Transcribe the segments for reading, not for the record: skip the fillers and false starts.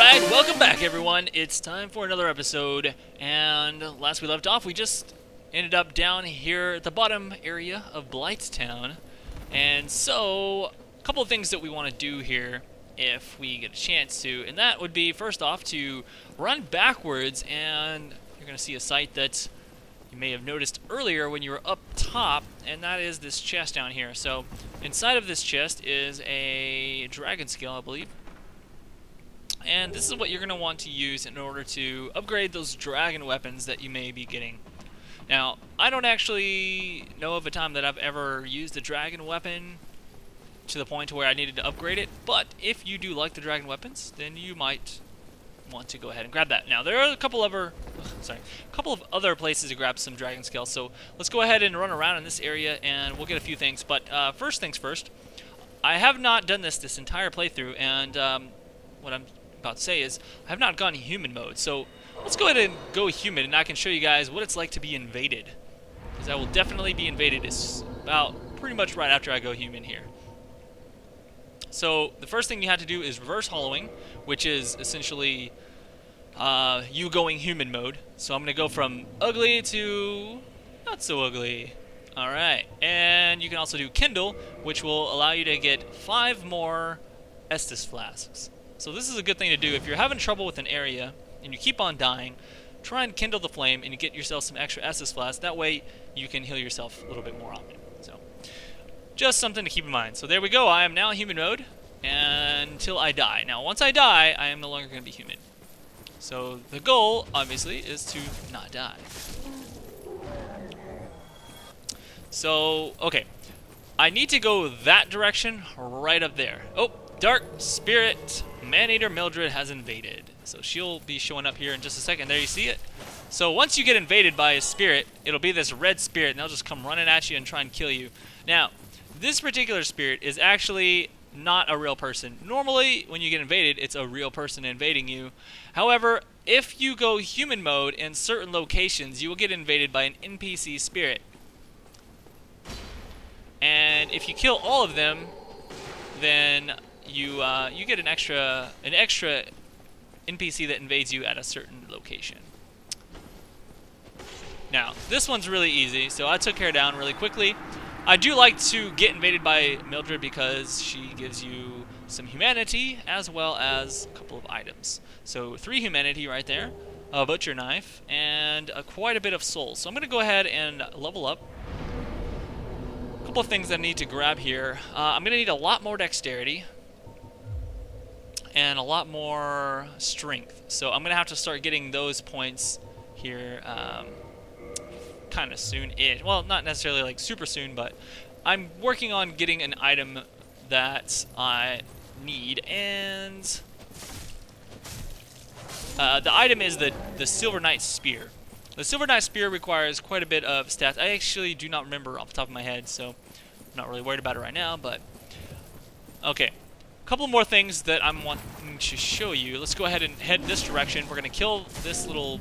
Alright, welcome back everyone. It's time for another episode, and last we left off we just ended up down here at the bottom area of Blighttown. And so, a couple of things that we want to do here if we get a chance to, and that would be first off to run backwards, and you're going to see a sight that you may have noticed earlier when you were up top, and that is this chest down here. So inside of this chest is a dragon scale, I believe. And this is what you're going to want to use in order to upgrade those dragon weapons that you may be getting. Now, I don't actually know of a time that I've ever used a dragon weapon to the point to where I needed to upgrade it, but if you do like the dragon weapons, then you might want to go ahead and grab that. Now, there are a couple of other places to grab some dragon scales, so let's go ahead and run around in this area and we'll get a few things. But first things first, I have not done this entire playthrough, and what I'm about to say is I have not gone human mode. So let's go ahead and go human, and I can show you guys what it's like to be invaded, because I will definitely be invaded. It's about pretty much right after I go human here. So the first thing you have to do is reverse hollowing, which is essentially you going human mode. So I'm going to go from ugly to not so ugly. Alright, and you can also do kindle, which will allow you to get 5 more Estus flasks. So this is a good thing to do if you're having trouble with an area and you keep on dying. Try and kindle the flame and you get yourself some extra Estus flasks. That way you can heal yourself a little bit more often. So just something to keep in mind. So there we go. I am now human mode until I die. Now once I die, I am no longer going to be human. So the goal, obviously, is to not die. So, okay. I need to go that direction right up there. Oh, Dark Spirit Maneater Mildred has invaded. So she'll be showing up here in just a second. There, you see it? So once you get invaded by a spirit, it'll be this red spirit, and they'll just come running at you and try and kill you. Now, this particular spirit is actually not a real person. Normally, when you get invaded, it's a real person invading you. However, if you go human mode in certain locations, you will get invaded by an NPC spirit. And if you kill all of them, then you get an extra NPC that invades you at a certain location. Now, this one's really easy, so I took her down really quickly. I do like to get invaded by Mildred because she gives you some humanity as well as a couple of items. So 3 humanity right there, a butcher knife, and quite a bit of soul. So I'm going to go ahead and level up. A couple of things I need to grab here. I'm going to need a lot more dexterity and a lot more strength. So I'm going to have to start getting those points here kind of soon-ish. Well, not necessarily like super soon, but I'm working on getting an item that I need, and the item is the Silver Knight Spear. The Silver Knight Spear requires quite a bit of stats. I actually do not remember off the top of my head, so I'm not really worried about it right now, but okay. A couple more things that I'm wanting to show you. Let's go ahead and head this direction. We're going to kill this little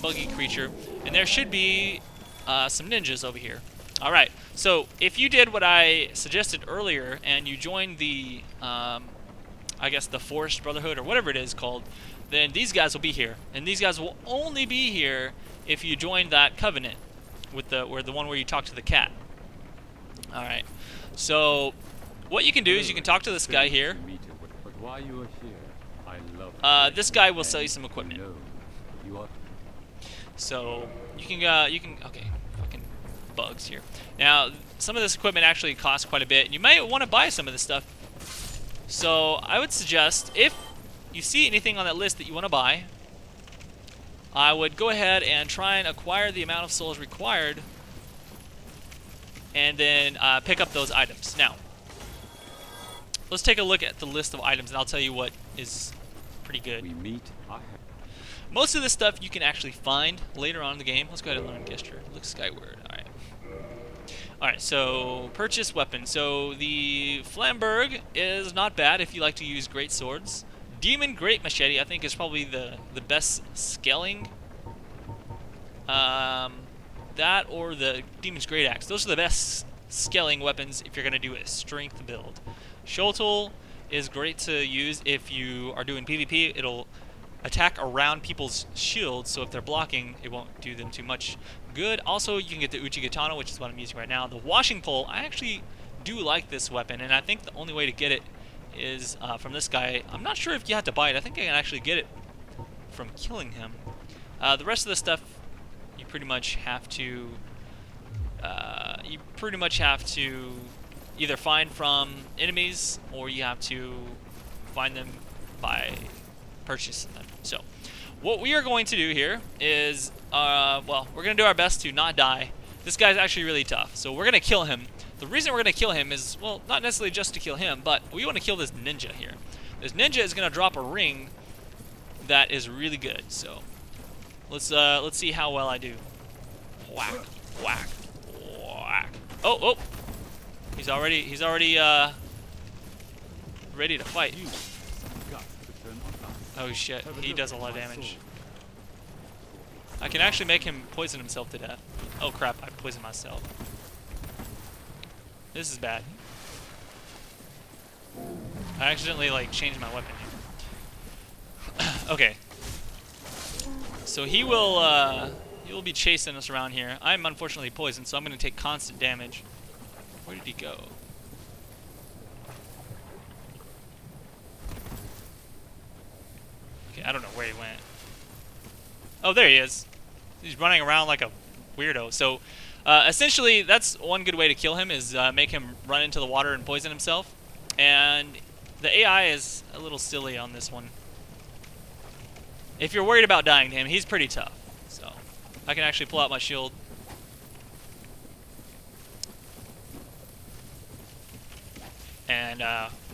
buggy creature, and there should be some ninjas over here. Alright, so if you did what I suggested earlier and you joined the, I guess the Forest Brotherhood or whatever it is called, then these guys will be here. And these guys will only be here if you join that covenant with the one where you talk to the cat. Alright, so what you can do is you can talk to this guy here. This guy will sell you some equipment. So you can okay, fucking bugs here. Now some of this equipment actually costs quite a bit, and you might want to buy some of this stuff. So I would suggest, if you see anything on that list that you want to buy, I would go ahead and try and acquire the amount of souls required, and then pick up those items. Now, let's take a look at the list of items, and I'll tell you what is pretty good. Most of this stuff you can actually find later on in the game. Let's go ahead and learn gesture. Look skyward. Alright. Alright, so purchase weapon. So the Flamberg is not bad if you like to use great swords. Demon Great Machete, I think, is probably the best scaling. That or the Demon's Great Axe. Those are the best scaling weapons if you're going to do a strength build. Shotel is great to use if you are doing PvP. It'll attack around people's shields, so if they're blocking, it won't do them too much good. Also, you can get the Uchigatana, which is what I'm using right now. The washing pole, I actually do like this weapon, and I think the only way to get it is from this guy. I'm not sure if you have to buy it. I think I can actually get it from killing him. The rest of the stuff, you pretty much have to either find from enemies, or you have to find them by purchasing them. So what we are going to do here is well, we're going to do our best to not die. This guy's actually really tough, so we're going to kill him. The reason we're going to kill him is, well, not necessarily just to kill him, but we want to kill this ninja here. This ninja is going to drop a ring that is really good. So let's see how well I do. Whack, whack, whack. Oh, oh. He's already ready to fight. Oh shit, he does a lot of damage. I can actually make him poison himself to death. Oh crap, I poisoned myself. This is bad. I accidentally like changed my weapon here. Okay. So he will be chasing us around here. I'm unfortunately poisoned, so I'm gonna take constant damage. Where did he go? Okay, I don't know where he went. Oh, there he is. He's running around like a weirdo. So, essentially, that's one good way to kill him, is make him run into the water and poison himself. And the AI is a little silly on this one. If you're worried about dying to him, he's pretty tough. So, I can actually pull out my shield. And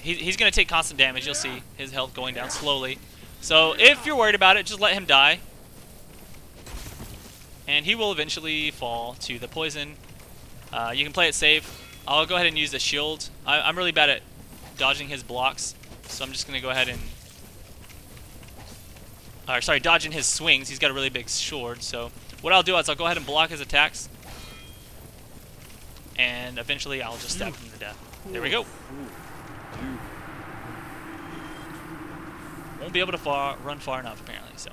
he's going to take constant damage. You'll see his health going down slowly. So if you're worried about it, just let him die. And he will eventually fall to the poison. You can play it safe. I'll go ahead and use the shield. I'm really bad at dodging his blocks, so I'm just going to go ahead and... sorry, dodging his swings. He's got a really big sword, so what I'll do is I'll go ahead and block his attacks. And eventually I'll just stab him to death. There we go. Won't be able to run far enough, apparently. So,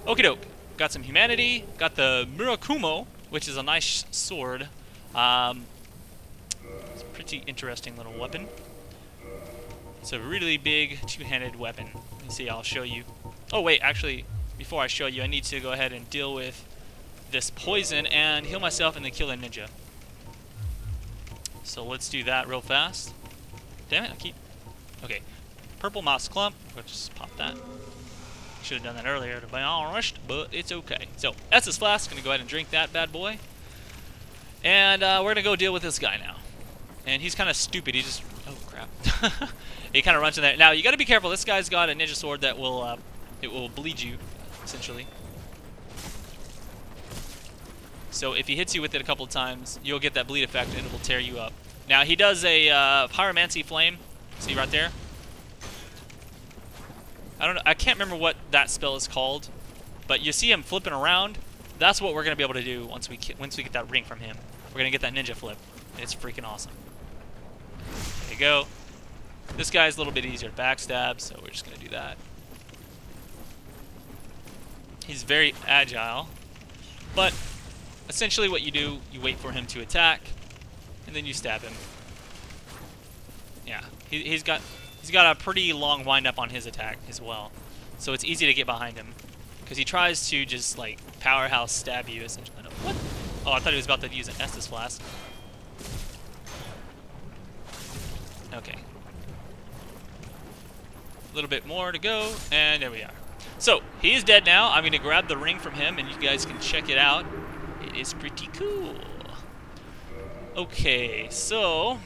okie doke. Got some humanity. Got the Murakumo, which is a nice sword. It's a pretty interesting little weapon. It's a really big two-handed weapon. Let me see, I'll show you. Oh, wait, actually, before I show you, I need to go ahead and deal with this poison and heal myself and then kill a ninja. So let's do that real fast. Damn it, I keep... Okay. Purple moss clump. We'll just pop that. Should have done that earlier to be honest, but it's okay. So, Estus Flask. Gonna go ahead and drink that bad boy. And we're gonna go deal with this guy now. And he's kind of stupid. He just... Oh, crap. He kind of runs in there. Now, you gotta be careful. This guy's got a ninja sword that will... it will bleed you, essentially. So if he hits you with it a couple of times, you'll get that bleed effect and it will tear you up. Now he does a pyromancy flame. See right there? I don't know. I can't remember what that spell is called, but you see him flipping around. That's what we're gonna be able to do once we get that ring from him. We're gonna get that ninja flip. It's freaking awesome. There you go. This guy's a little bit easier to backstab, so we're just gonna do that. He's very agile, but essentially what you do, you wait for him to attack, and then you stab him. Yeah, he's got a pretty long wind-up on his attack as well, so it's easy to get behind him, because he tries to just, like, powerhouse stab you, essentially. What? Oh, I thought he was about to use an Estus Flask. Okay. A little bit more to go, and there we are. So, he's dead now. I'm going to grab the ring from him, and you guys can check it out. It is pretty cool. Okay, so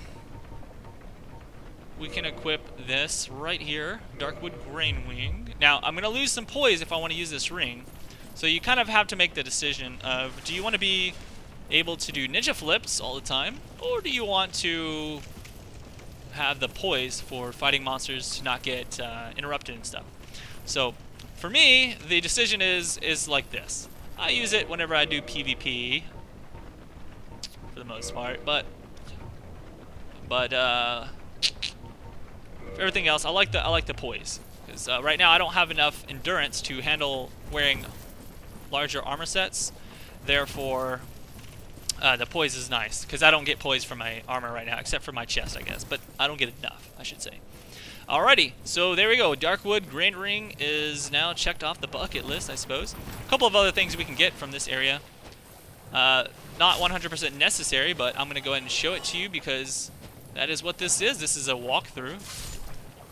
we can equip this right here, Darkwood Grainwing. Now, I'm going to lose some poise if I want to use this ring. So you kind of have to make the decision of, do you want to be able to do ninja flips all the time, or do you want to have the poise for fighting monsters to not get interrupted and stuff? So, for me, the decision is like this. I use it whenever I do PvP, for the most part, but fairly everything else, I like the poise, because right now I don't have enough endurance to handle wearing larger armor sets. Therefore, the poise is nice, because I don't get poise from my armor right now, except for my chest, I guess. But I don't get enough, I should say. Alrighty, so there we go. Darkwood Grand Ring is now checked off the bucket list, I suppose. A couple of other things we can get from this area. Not 100% necessary, but I'm going to go ahead and show it to you because that is what this is. This is a walkthrough.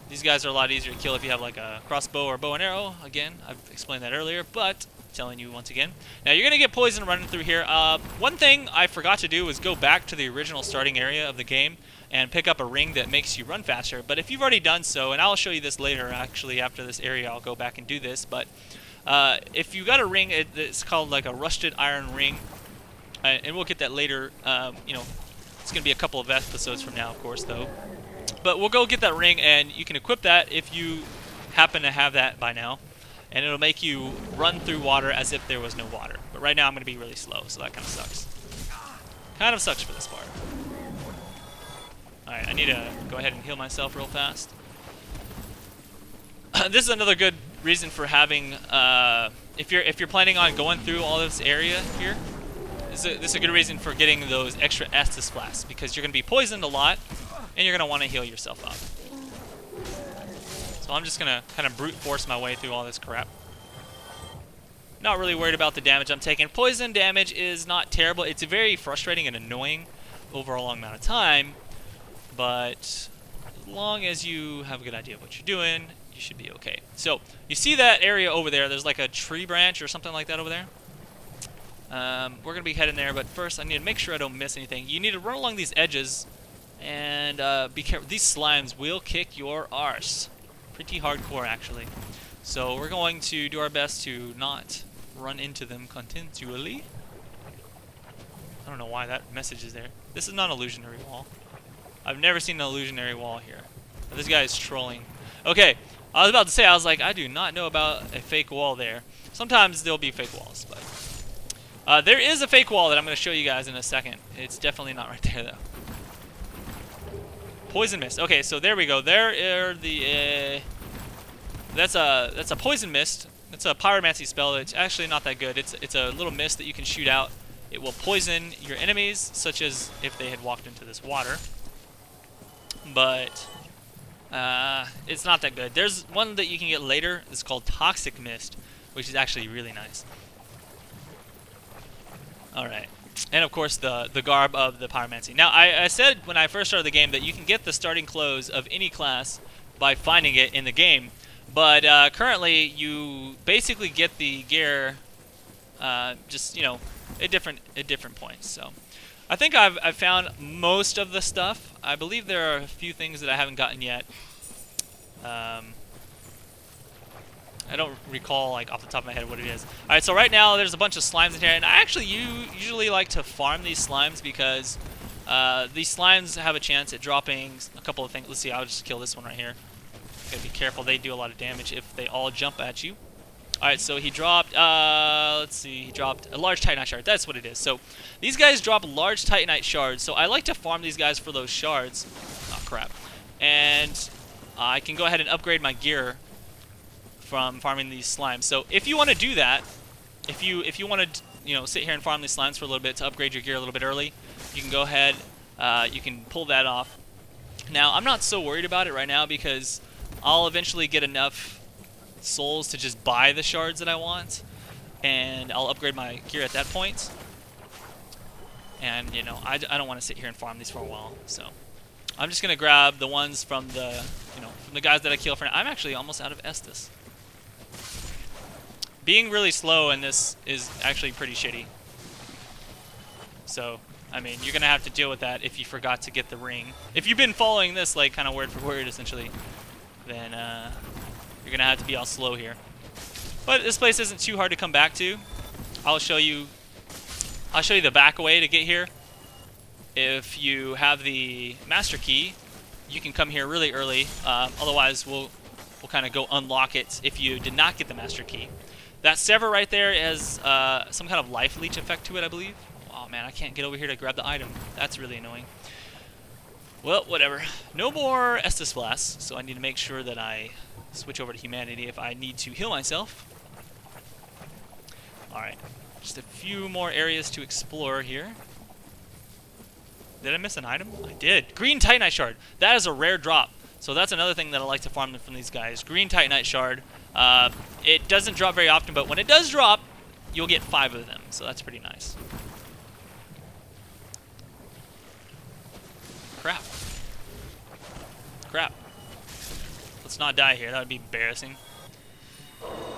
These guys are a lot easier to kill if you have like a crossbow or bow and arrow. Again, I've explained that earlier, but telling you once again. Now you're going to get poison running through here. One thing I forgot to do was go back to the original starting area of the game and pick up a ring that makes you run faster. But if you've already done so, and I'll show you this later actually after this area, I'll go back and do this. But if you got a ring, it's called like a rusted iron ring. And we'll get that later. You know, it's going to be a couple of episodes from now, of course, though. But we'll go get that ring, and you can equip that if you happen to have that by now. And it'll make you run through water as if there was no water. But right now I'm going to be really slow, so that kind of sucks. Kind of sucks for this part. Alright, I need to go ahead and heal myself real fast. This is another good reason for having, if you're planning on going through all this area here, this is a good reason for getting those extra Estus flasks, because you're going to be poisoned a lot, and you're going to want to heal yourself up. So I'm just going to kind of brute force my way through all this crap. Not really worried about the damage I'm taking. Poison damage is not terrible. It's very frustrating and annoying over a long amount of time, but as long as you have a good idea of what you're doing, you should be okay. So you see that area over there, there's like a tree branch or something like that over there. We're going to be heading there, but first I need to make sure I don't miss anything. You need to run along these edges and be careful. These slimes will kick your arse. Pretty hardcore, actually. So we're going to do our best to not run into them continually. I don't know why that message is there. This is not an illusionary wall. I've never seen an illusionary wall here. But this guy is trolling. Okay, I was about to say, I was like, I do not know about a fake wall there. Sometimes there'll be fake walls, but there is a fake wall that I'm going to show you guys in a second. It's definitely not right there, though. Poison mist. Okay, so there we go. There are the. That's a poison mist. It's a pyromancy spell. It's actually not that good. It's a little mist that you can shoot out. It will poison your enemies, such as if they had walked into this water. But it's not that good. There's one that you can get later. It's called toxic mist, which is actually really nice. All right. And of course the garb of the pyromancy. Now I said when I first started the game that you can get the starting clothes of any class by finding it in the game, but currently you basically get the gear just, you know, at different points. So I think I've found most of the stuff. I believe there are a few things that I haven't gotten yet. I don't recall, like, off the top of my head what it is. Alright, so right now there's a bunch of slimes in here, and I actually usually like to farm these slimes because these slimes have a chance at dropping a couple of things. Let's see, I'll just kill this one right here. Gotta be careful, they do a lot of damage if they all jump at you. Alright, so he dropped, let's see, he dropped a large titanite shard. That's what it is. So these guys drop large titanite shards, so I like to farm these guys for those shards. Oh, crap. And I can go ahead and upgrade my gear from farming these slimes. So if you want to do that, if you want to, you know, sit here and farm these slimes for a little bit to upgrade your gear a little bit early, you can go ahead, you can pull that off. Now I'm not so worried about it right now because I'll eventually get enough souls to just buy the shards that I want, and I'll upgrade my gear at that point. And you know, I don't want to sit here and farm these for a while, so I'm just gonna grab the ones from the, you know, from the guys that I kill for now. I'm actually almost out of Estus. Being really slow in this is actually pretty shitty. So, I mean, you're going to have to deal with that if you forgot to get the ring. If you've been following this, like, kind of word for word, essentially, then you're going to have to be all slow here. But this place isn't too hard to come back to. I'll show you the back way to get here. If you have the master key, you can come here really early. Otherwise, we'll kind of go unlock it if you did not get the master key. That sever right there has some kind of life leech effect to it, I believe. Oh man, I can't get over here to grab the item. That's really annoying. Well, whatever. No more Estus Flasks, so I need to make sure that I switch over to Humanity if I need to heal myself. Alright, just a few more areas to explore here. Did I miss an item? I did. Green Titanite Shard. That is a rare drop. So that's another thing that I like to farm from these guys. Green Titanite Shard. It doesn't drop very often, but when it does drop, you'll get 5 of them. So that's pretty nice. Crap. Crap. Let's not die here. That would be embarrassing.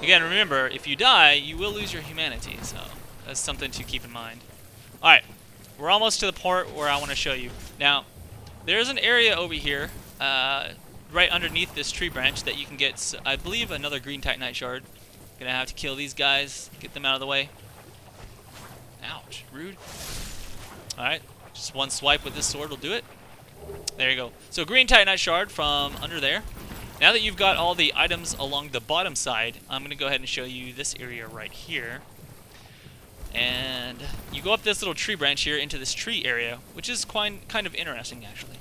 Again, remember, if you die, you will lose your humanity. So that's something to keep in mind. Alright. We're almost to the part where I want to show you. Now, there's an area over here, right underneath this tree branch that you can get, I believe, another green Titanite shard. Gonna have to kill these guys, get them out of the way. Ouch, rude. Alright, just one swipe with this sword will do it. There you go. So green Titanite shard from under there. Now that you've got all the items along the bottom side, I'm gonna go ahead and show you this area right here. And you go up this little tree branch here into this tree area, which is kind of interesting, actually.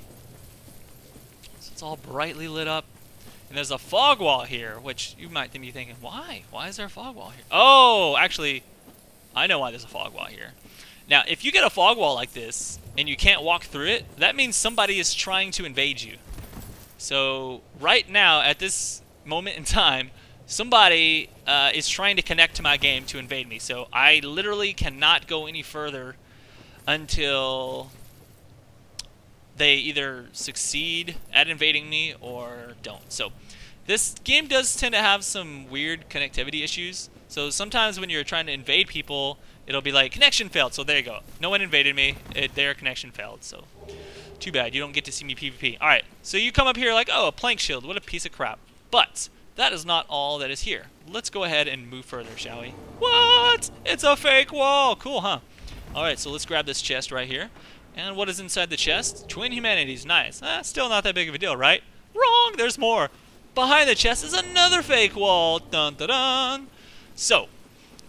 So it's all brightly lit up. And there's a fog wall here, which you might be thinking, why? Why is there a fog wall here? Oh, actually, I know why there's a fog wall here. Now, if you get a fog wall like this, and you can't walk through it, that means somebody is trying to invade you. So, right now, at this moment in time, somebody is trying to connect to my game to invade me, so I literally cannot go any further until they either succeed at invading me or don't. So this game does tend to have some weird connectivity issues. So sometimes when you're trying to invade people, it'll be like, connection failed. So there you go. No one invaded me. Their connection failed. So too bad. You don't get to see me PvP. Alright, so you come up here like, oh, a plank shield. What a piece of crap. But that is not all that is here. Let's go ahead and move further, shall we? What? It's a fake wall. Cool, huh? Alright, so let's grab this chest right here. And what is inside the chest? Twin Humanities. Nice. Still not that big of a deal, right? Wrong! There's more. Behind the chest is another fake wall. Dun dun dun. So,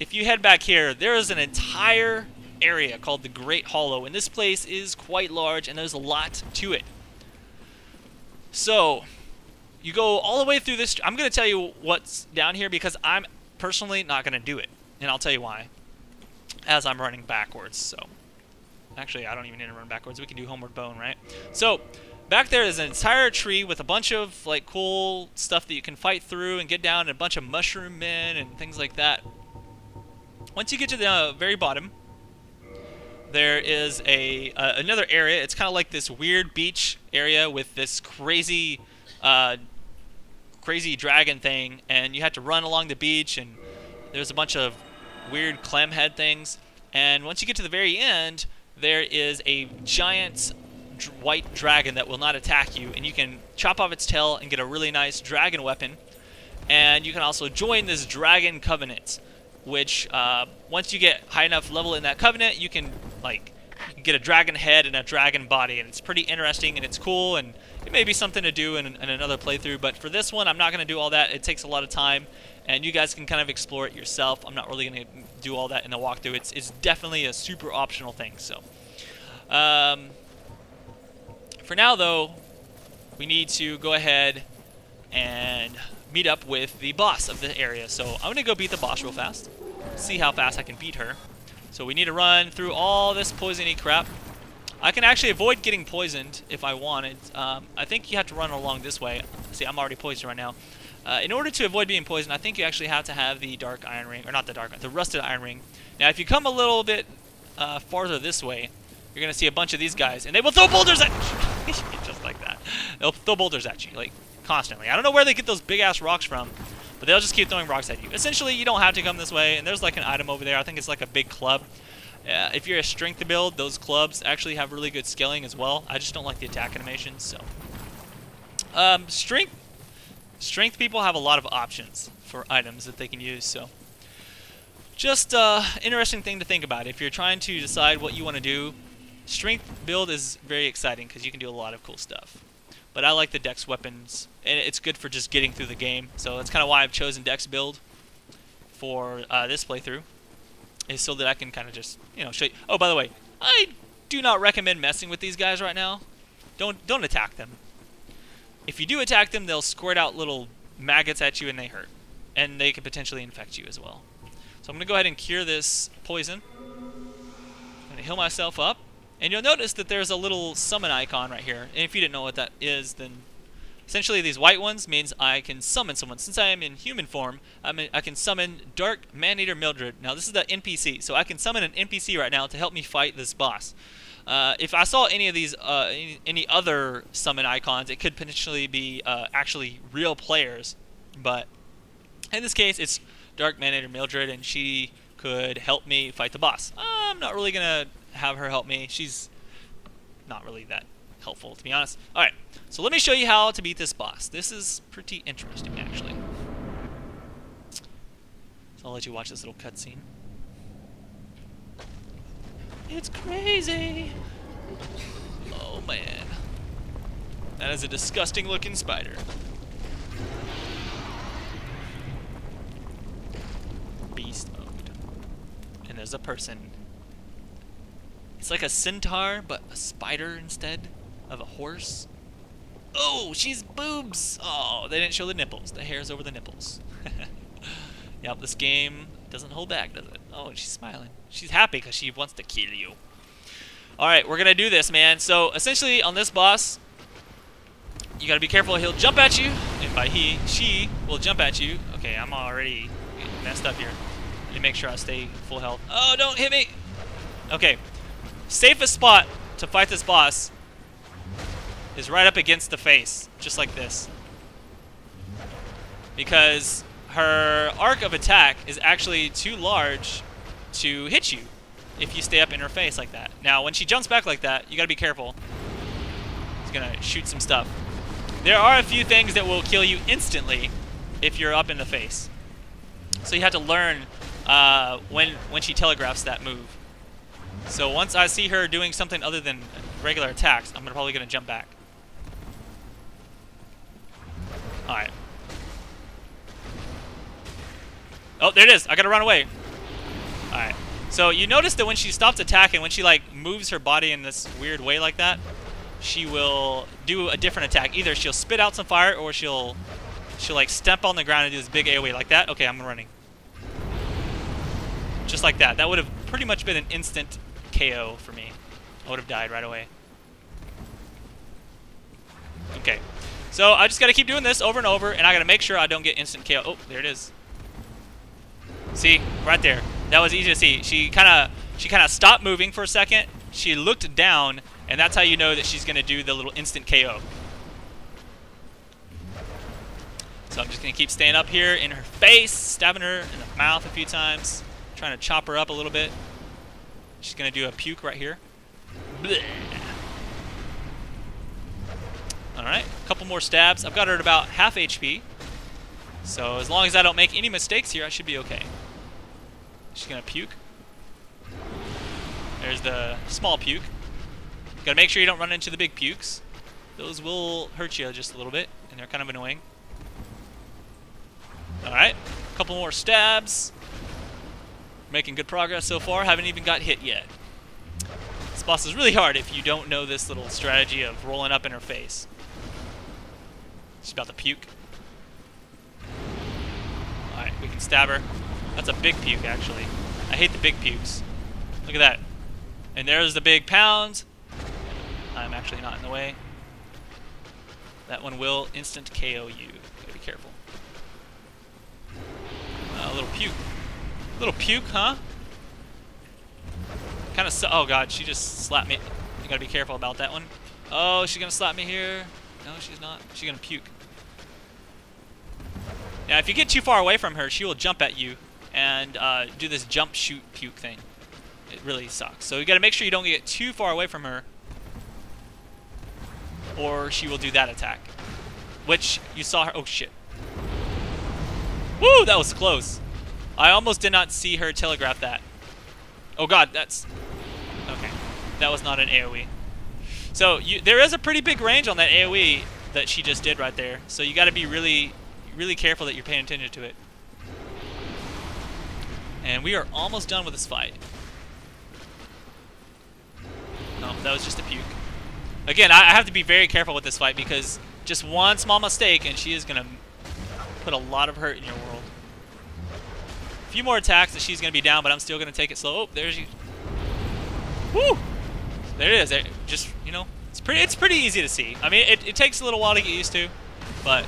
if you head back here, there is an entire area called the Great Hollow. And this place is quite large, and there's a lot to it. So, you go all the way through this. I'm going to tell you what's down here because I'm personally not going to do it. And I'll tell you why. As I'm running backwards, so. Actually, I don't even need to run backwards. We can do homeward bone, right? So, back there is an entire tree with a bunch of, like, cool stuff that you can fight through and get down, and a bunch of mushroom men and things like that. Once you get to the very bottom, there is another area. It's kind of like this weird beach area with this crazy dragon thing, and you have to run along the beach, and there's a bunch of weird clam head things. And once you get to the very end, there is a giant white dragon that will not attack you, and you can chop off its tail and get a really nice dragon weapon. And you can also join this dragon covenant, which once you get high enough level in that covenant, you can get a dragon head and a dragon body, and it's pretty interesting and it's cool, and it may be something to do in another playthrough. But for this one, I'm not going to do all that. It takes a lot of time, and you guys can kind of explore it yourself. I'm not really going to do all that in the walkthrough. It's definitely a super optional thing. So, for now though, we need to go ahead and meet up with the boss of the area. So I'm going to go beat the boss real fast, see how fast I can beat her. So we need to run through all this poisony crap. I can actually avoid getting poisoned if I wanted. I think you have to run along this way. See, I'm already poisoned right now. In order to avoid being poisoned, I think you actually have to have the dark iron ring, or not the rusted iron ring. Now, if you come a little bit farther this way, you're going to see a bunch of these guys, and they will throw boulders at you. Just like that. They'll throw boulders at you, like, constantly. I don't know where they get those big-ass rocks from, but they'll just keep throwing rocks at you. Essentially, you don't have to come this way, and there's like an item over there. I think it's like a big club. If you're a strength build, those clubs actually have really good scaling as well. I just don't like the attack animations, so. Strength people have a lot of options for items that they can use, so. Just interesting thing to think about. If you're trying to decide what you want to do, strength build is very exciting because you can do a lot of cool stuff. But I like the dex weapons, and it's good for just getting through the game. So that's kind of why I've chosen dex build for this playthrough, is so that I can kind of just, show you. Oh, by the way, I do not recommend messing with these guys right now. don't attack them. If you do attack them, they'll squirt out little maggots at you and they hurt. And they could potentially infect you as well. So I'm going to go ahead and cure this poison. I'm going to heal myself up. And you'll notice that there's a little summon icon right here. And if you didn't know what that is, then essentially these white ones means I can summon someone. Since I am in human form, I can summon Dark Man-Eater Mildred. Now this is the NPC, so I can summon an NPC right now to help me fight this boss. If I saw any of these, any other summon icons, it could potentially be actually real players. But in this case, it's Dark Man-Eater Mildred, and she could help me fight the boss. I'm not really going to have her help me. She's not really that helpful, to be honest. Alright, so let me show you how to beat this boss. This is pretty interesting, actually. So I'll let you watch this little cutscene. It's crazy! Oh, man. That is a disgusting looking spider. Beast mode. And there's a person. It's like a centaur, but a spider instead of a horse. Oh, she's boobs! Oh, they didn't show the nipples. The hair's over the nipples. Yep, this game doesn't hold back, does it? Oh, and she's smiling. She's happy because she wants to kill you. Alright, we're going to do this, man. So, essentially, on this boss, you got to be careful. He'll jump at you. And by he, she will jump at you. Okay, I'm already getting messed up here. Let me make sure I stay full health. Oh, don't hit me! Okay. Safest spot to fight this boss is right up against the face, just like this. Because her arc of attack is actually too large to hit you if you stay up in her face like that. Now, when she jumps back like that, you gotta be careful. She's gonna shoot some stuff. There are a few things that will kill you instantly if you're up in the face. So you have to learn when she telegraphs that move. So once I see her doing something other than regular attacks, I'm probably going to jump back. Alright. Oh, there it is. I got to run away. Alright. So you notice that when she stops attacking, when she like moves her body in this weird way like that, she will do a different attack. Either she'll spit out some fire or she'll like step on the ground and do this big AoE like that. Okay, I'm running. Just like that. That would have pretty much been an instant KO for me. I would have died right away. Okay. So I just got to keep doing this over and over, and I got to make sure I don't get instant KO. Oh, there it is. See? Right there. That was easy to see. She kind of stopped moving for a second. She looked down, and that's how you know that she's going to do the little instant KO. So I'm just going to keep staying up here in her face, stabbing her in the mouth a few times, trying to chop her up a little bit. She's going to do a puke right here. Blech. Alright, a couple more stabs. I've got her at about half HP. So as long as I don't make any mistakes here, I should be okay. She's going to puke. There's the small puke. Got to make sure you don't run into the big pukes. Those will hurt you just a little bit, and they're kind of annoying. Alright, a couple more stabs. Making good progress so far. Haven't even got hit yet. This boss is really hard if you don't know this little strategy of rolling up in her face. She's about to puke. Alright, we can stab her. That's a big puke, actually. I hate the big pukes. Look at that. And there's the big pound. I'm actually not in the way. That one will instant KO you. Gotta be careful. A little puke. Little puke, huh? Kind of. Oh god, she just slapped me. You gotta be careful about that one. Oh, she's gonna slap me here. No, she's not. She's gonna puke. Now, if you get too far away from her, she will jump at you and do this jump, shoot, puke thing. It really sucks. So you gotta make sure you don't get too far away from her, or she will do that attack. Which you saw her. Oh shit. Woo! That was close. I almost did not see her telegraph that. Oh god, that's... Okay. That was not an AoE. So, there is a pretty big range on that AoE that she just did right there. So you gotta be really, really careful that you're paying attention to it. And we are almost done with this fight. No, that was just a puke. Again, I have to be very careful with this fight because just one small mistake and she is going to put a lot of hurt in your world. A few more attacks and she's going to be down, but I'm still going to take it slow. Oh, there's you. Woo! There it is. Just, you know, it's pretty easy to see. I mean, it takes a little while to get used to, but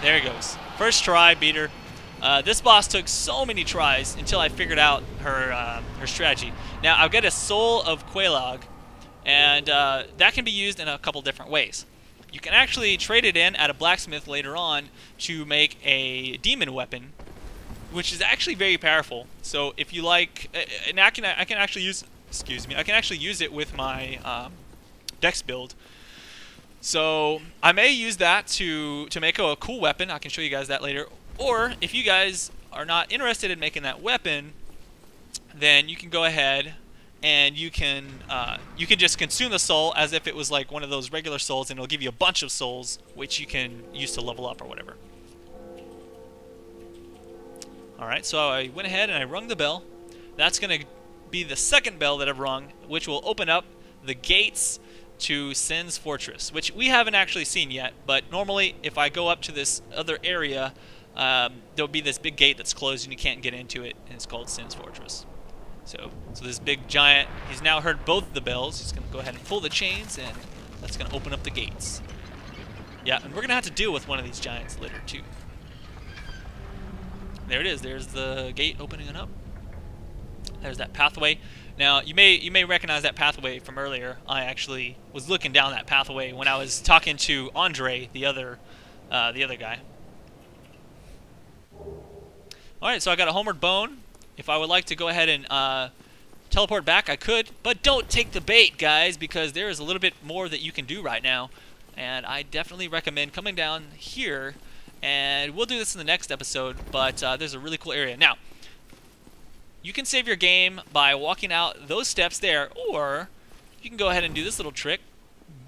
there it goes. First try, beat her. This boss took so many tries until I figured out her strategy. Now, I've got a Soul of Quelaag, and that can be used in a couple different ways. You can actually trade it in at a blacksmith later on to make a demon weapon, which is actually very powerful. So if you like, and I can actually use, excuse me, I can actually use it with my Dex build. So I may use that to make a cool weapon. I can show you guys that later. Or if you guys are not interested in making that weapon, then you can go ahead and you can just consume the soul as if it was like one of those regular souls, and it'll give you a bunch of souls which you can use to level up or whatever. Alright, so I went ahead and I rung the bell. That's going to be the second bell that I've rung, which will open up the gates to Sin's Fortress, which we haven't actually seen yet, but normally if I go up to this other area, there'll be this big gate that's closed and you can't get into it, and it's called Sin's Fortress. So this big giant, he's now heard both of the bells. He's going to go ahead and pull the chains, and that's going to open up the gates. Yeah, and we're going to have to deal with one of these giants later, too. There it is. There's the gate opening up. There's that pathway. Now, you may recognize that pathway from earlier. I actually was looking down that pathway when I was talking to Andre, the other guy. All right, so I got a homeward bone. If I would like to go ahead and teleport back, I could, but don't take the bait, guys, because there is a little bit more that you can do right now, and I definitely recommend coming down here, and we'll do this in the next episode, but there's a really cool area. Now, you can save your game by walking out those steps there, or you can go ahead and do this little trick.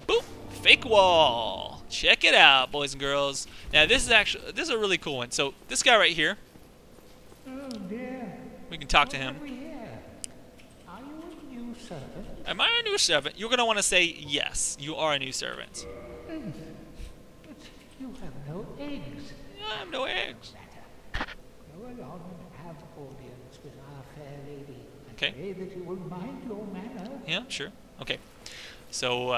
Boop! Fake wall! Check it out, boys and girls. Now, this is a really cool one. So, this guy right here, oh dear. We can talk to him. Are you a new servant? Am I a new servant? You're going to want to say, yes, you are a new servant. But you have no eggs. I have no eggs. Go along and have audience with our fair lady. Okay. Pray that you will mind your manner. Yeah, sure. Okay. So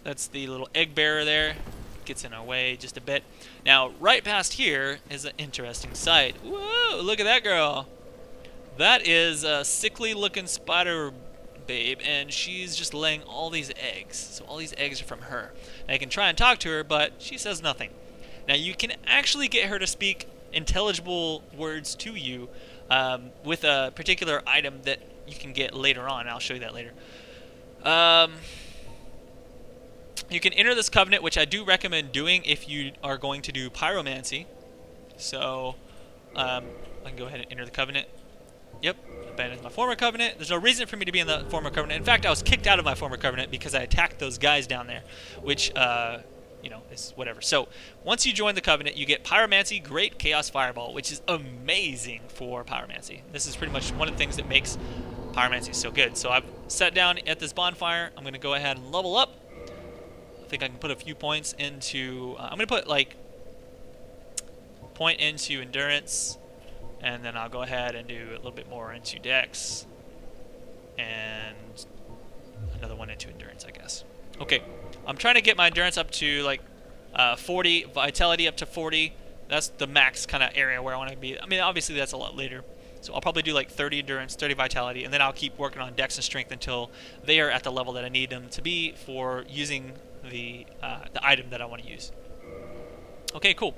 that's the little egg bearer there. Gets in our way just a bit. Now, right past here is an interesting sight. Whoa, look at that girl. That is a sickly-looking spider babe, and she's just laying all these eggs. So all these eggs are from her. Now, you can try and talk to her, but she says nothing. Now, you can actually get her to speak intelligible words to you with a particular item that you can get later on. I'll show you that later. You can enter this covenant, which I do recommend doing if you are going to do pyromancy. So, I can go ahead and enter the covenant. Yep, abandoned my former covenant. There's no reason for me to be in the former covenant. In fact, I was kicked out of my former covenant because I attacked those guys down there, which, you know, is whatever. So, once you join the covenant, you get pyromancy, great chaos fireball, which is amazing for pyromancy. This is pretty much one of the things that makes pyromancy so good. So, I've sat down at this bonfire. I'm going to go ahead and level up. I think I can put a few points into, I'm going to put like point into endurance, and then I'll go ahead and do a little bit more into dex, and another one into endurance, I guess. Okay, I'm trying to get my endurance up to like 40, vitality up to 40. That's the max kind of area where I want to be. I mean, obviously that's a lot later. So I'll probably do like 30 endurance, 30 vitality, and then I'll keep working on dex and strength until they are at the level that I need them to be for using the item that I want to use. Okay, cool.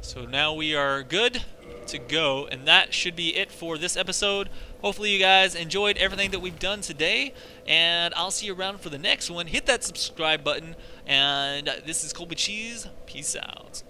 So now we are good to go, and that should be it for this episode. Hopefully you guys enjoyed everything that we've done today, and I'll see you around for the next one. Hit that subscribe button, and this is Colby Cheese. Peace out.